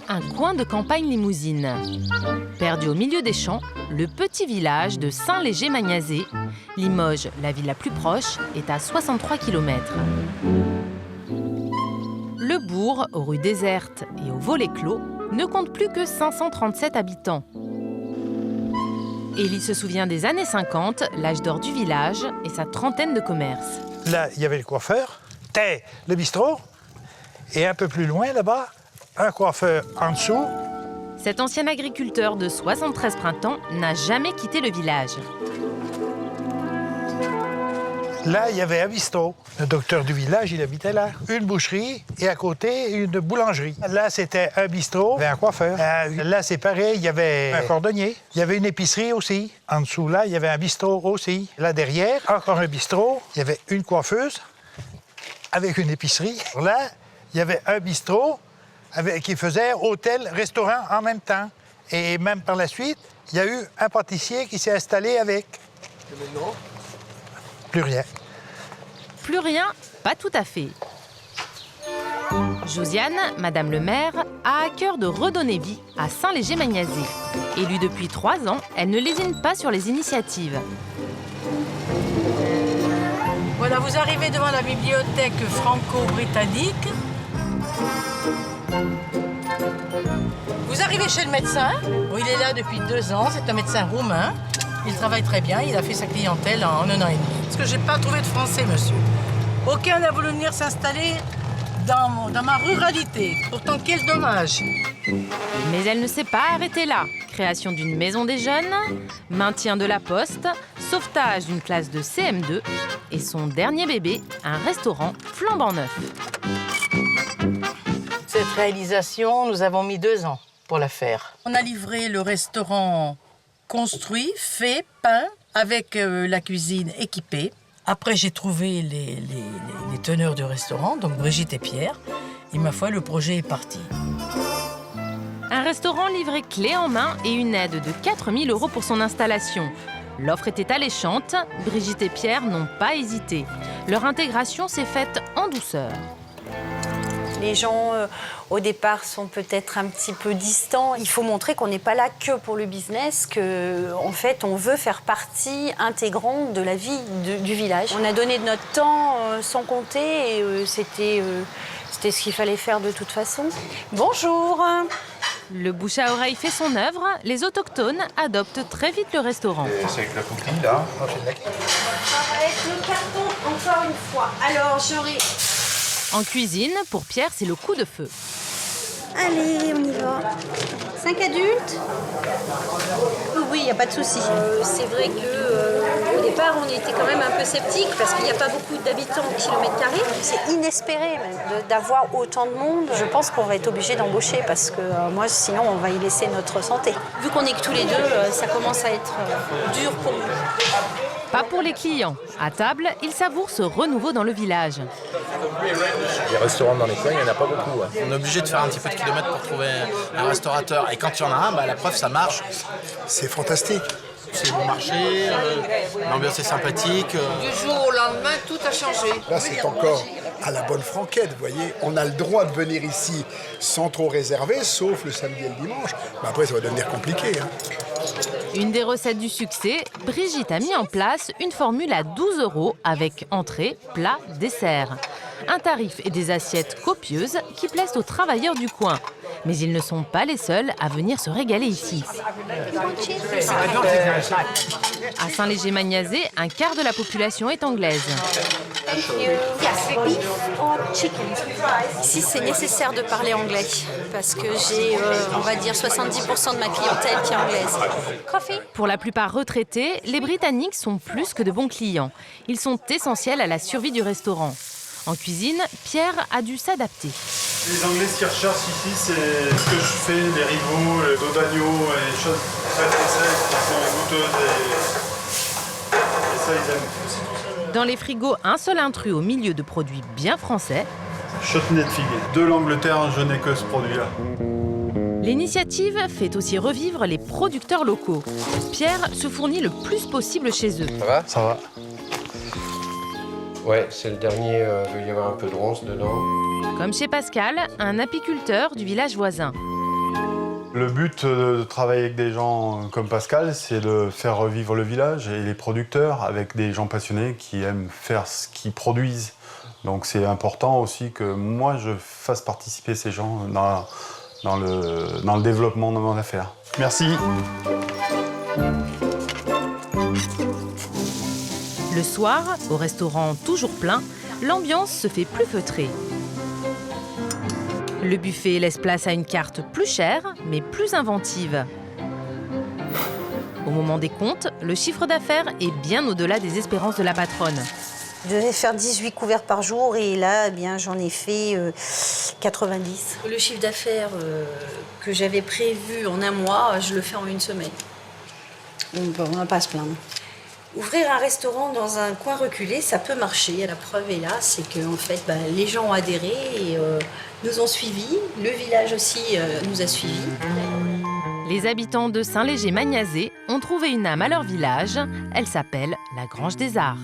Un coin de campagne limousine. Perdu au milieu des champs, le petit village de Saint-Léger-Magnazé, Limoges, la ville la plus proche, est à 63 km. Le bourg, aux rues désertes et aux volets clos, ne compte plus que 537 habitants. Élie se souvient des années 50, l'âge d'or du village et sa trentaine de commerces. Là, il y avait le coiffeur, le bistrot, et un peu plus loin, là-bas, un coiffeur en dessous. Cet ancien agriculteur de 73 printemps n'a jamais quitté le village. Là, il y avait un bistrot. Le docteur du village, il habitait là. Une boucherie et à côté, une boulangerie. Là, c'était un bistrot, il y avait un coiffeur. Là, c'est pareil, il y avait un cordonnier. Il y avait une épicerie aussi. En dessous, là, il y avait un bistrot aussi. Là, derrière, encore un bistrot. Il y avait une coiffeuse avec une épicerie. Là, il y avait un bistrot qui faisait hôtel, restaurant en même temps. Et même par la suite, il y a eu un pâtissier qui s'est installé avec. Et maintenant? Plus rien. Plus rien, pas tout à fait. Josiane, Madame le maire, a à cœur de redonner vie à Saint-Léger-Magnazé. Élue depuis 3 ans, elle ne lésine pas sur les initiatives. Voilà, vous arrivez devant la bibliothèque franco-britannique. Vous arrivez chez le médecin. Il est là depuis 2 ans, c'est un médecin roumain. Il travaille très bien, il a fait sa clientèle en 1 an et demi. Parce que j'ai pas trouvé de Français, monsieur. Aucun n'a voulu venir s'installer dans ma ruralité. Pourtant, quel dommage. Mais elle ne s'est pas arrêtée là. Création d'une maison des jeunes, maintien de la poste, sauvetage d'une classe de CM2 et son dernier bébé, un restaurant flambant neuf. Cette réalisation, nous avons mis 2 ans pour la faire. On a livré le restaurant construit, fait, peint, avec la cuisine équipée. Après, j'ai trouvé les teneurs du restaurant, donc Brigitte et Pierre. Et ma foi, le projet est parti. Un restaurant livré clé en main et une aide de 4 000 € pour son installation. L'offre était alléchante, Brigitte et Pierre n'ont pas hésité. Leur intégration s'est faite en douceur. Les gens, au départ, sont peut-être un petit peu distants. Il faut montrer qu'on n'est pas là que pour le business, qu'en fait, on veut faire partie intégrante de la vie du village. On a donné de notre temps sans compter et c'était ce qu'il fallait faire de toute façon. Bonjour. Le bouche à oreille fait son œuvre, les autochtones adoptent très vite le restaurant. C'est avec la coquille, là. Avec le carton, encore une fois. Alors, j'aurai... En cuisine, pour Pierre, c'est le coup de feu. Allez, on y va. 5 adultes? Oui, il n'y a pas de souci. C'est vrai qu'au départ, on était quand même un peu sceptiques parce qu'il n'y a pas beaucoup d'habitants au kilomètre carré. C'est inespéré même d'avoir autant de monde. Je pense qu'on va être obligé d'embaucher parce que moi, sinon, on va y laisser notre santé. Vu qu'on est que tous les deux, ça commence à être dur pour nous. Pas pour les clients. À table, ils savourent ce renouveau dans le village. Les restaurants dans les coins, il n'y en a pas beaucoup. On est obligé de faire un petit peu de kilomètres pour trouver un restaurateur. Et quand il y en a un, la preuve, ça marche. C'est fantastique. C'est bon marché, l'ambiance est sympathique. Du jour au lendemain, tout a changé. Là, c'est encore à la bonne franquette, vous voyez. On a le droit de venir ici sans trop réserver, sauf le samedi et le dimanche. Mais après, ça va devenir compliqué. Une des recettes du succès, Brigitte a mis en place une formule à 12 € avec entrée, plat, dessert. Un tarif et des assiettes copieuses qui plaisent aux travailleurs du coin. Mais ils ne sont pas les seuls à venir se régaler ici. À Saint-Léger-Magnazé, un quart de la population est anglaise. Ici, c'est nécessaire de parler anglais parce que j'ai, on va dire, 70% de ma clientèle qui est anglaise. Pour la plupart retraités, les Britanniques sont plus que de bons clients. Ils sont essentiels à la survie du restaurant. En cuisine, Pierre a dû s'adapter. Les Anglais, ce qu'ils recherchent ici, c'est ce que je fais, les rigots, le dos d'agneau, les choses très françaises qui sont goûteuses et ça, ils aiment. Dans les frigos, un seul intrus au milieu de produits bien français. Chutney de figue. De l'Angleterre, je n'ai que ce produit-là. L'initiative fait aussi revivre les producteurs locaux. Pierre se fournit le plus possible chez eux. Ça va ? Ça va. Ouais, c'est le dernier, il doit y avoir un peu de ronce dedans. Comme chez Pascal, un apiculteur du village voisin. Le but de travailler avec des gens comme Pascal, c'est de faire revivre le village et les producteurs avec des gens passionnés qui aiment faire ce qu'ils produisent. Donc c'est important aussi que moi je fasse participer ces gens dans le développement de mon affaire. Merci. Le soir, au restaurant toujours plein, l'ambiance se fait plus feutrée. Le buffet laisse place à une carte plus chère, mais plus inventive. Au moment des comptes, le chiffre d'affaires est bien au-delà des espérances de la patronne. Je devais faire 18 couverts par jour et là, eh bien, j'en ai fait 90. Le chiffre d'affaires que j'avais prévu en un mois, je le fais en une semaine. On ne va pas se plaindre. Ouvrir un restaurant dans un coin reculé, ça peut marcher. La preuve est là, c'est que en fait, les gens ont adhéré et nous ont suivis. Le village aussi nous a suivis. Les habitants de Saint-Léger-Magnazé ont trouvé une âme à leur village. Elle s'appelle la Grange des Arts.